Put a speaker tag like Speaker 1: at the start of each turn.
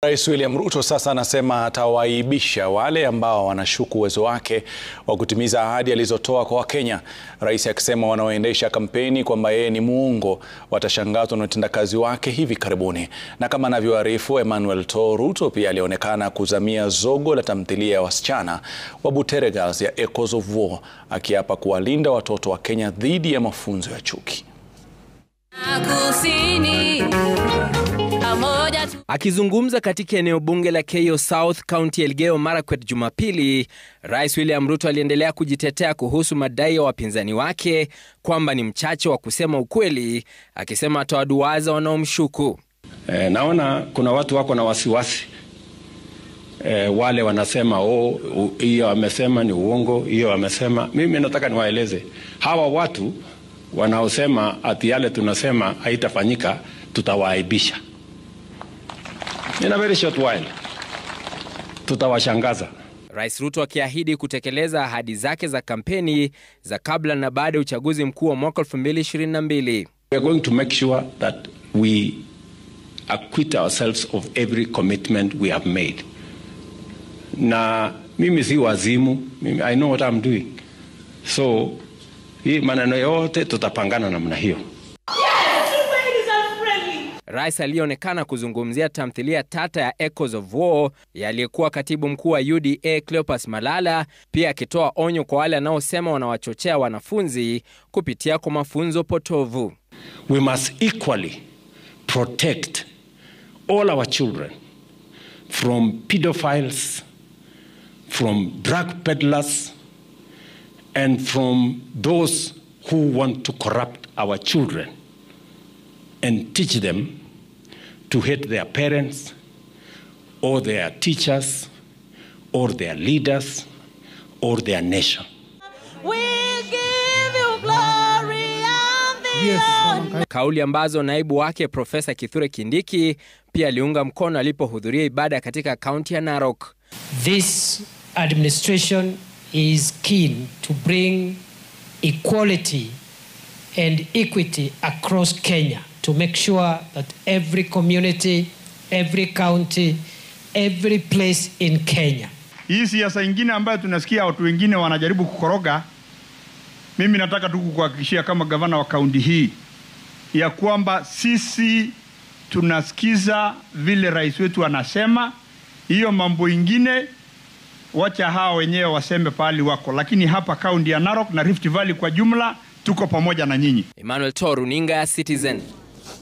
Speaker 1: Rais William Ruto sasa anasema atawaibisha wale ambao wanashuku uwezo wake wa kutimiza ahadi alizotoa kwa Wakenya. Rais akisema wanaoendesha kampeni kwamba yeye ni muongo watashangazwa na utendakazi wake hivi karibuni. Na kama anavyoarifu Emmanuel To, Ruto pia alionekana kuzamia zogo la tamthilia ya wasichana wa Butere Girls ya Echoes of War, akiapa kuwalinda watoto wa Kenya dhidi ya mafunzo ya chuki.
Speaker 2: Akizungumza katika eneo bunge la Keyo South, County Elgeyo Marakwet Jumapili, Rais William Ruto aliendelea kujitetea kuhusu madai ya wapinzani wake kwamba ni mchache wa kusema ukweli, akisema atawaduaza wanaomshuku.
Speaker 3: Naona kuna watu wako na wasiwasi. Wale wanasema hiyo amesema ni uongo, hiyo amesema. Mimi nataka niwaeleze hawa watu wanaosema ati yale tunasema haitafanyika, tutawaaibisha. In a very short while tutawashangaza.
Speaker 2: Rais Ruto akiahidi kutekeleza ahadi zake za kampeni za kabla na baada ya uchaguzi mkuu wa mwaka 2022.
Speaker 3: We are going to make sure that we acquit ourselves of every commitment we have made. Na mimi si wazimu, I know what I'm doing. So hii maneno yote tutapangana namna hiyo.
Speaker 2: Rais alionekana kuzungumzia tamthilia tata ya Echoes of War ya aliyekuwa katibu mkuu wa UDA Cleopas Malala, pia akitoa onyo kwa wale wanaosema wanawachochea wanafunzi kupitia kwa mafunzo potovu.
Speaker 3: We must equally protect all our children from pedophiles, from drug peddlers, and from those who want to corrupt our children and teach them to hate their parents or their teachers or their leaders or their nation.
Speaker 4: We'll give you glory and the honor.
Speaker 2: Kauli ambazo naibu wake Profesa Kithure Kindiki pia aliunga mkono alipohudhuria ibada katika kaunti ya Narok.
Speaker 5: This administration is keen to bring equality and equity across Kenya, to make sure that every community, every county, every place in Kenya.
Speaker 6: Hii siasa ingine ambayo tunasikia watu wengine wanajaribu kukoroga, mimi nataka tu kukuhakikishia kama gavana wa kaunti hii ya kwamba sisi tunasikiza vile rais wetu anasema. Hiyo mambo ingine wacha hawa wenyewe waseme pali wako, lakini hapa kaunti ya Narok na Rift Valley kwa jumla tuko pamoja na nyinyi.
Speaker 2: Emmanuel To, runinga ya Citizen.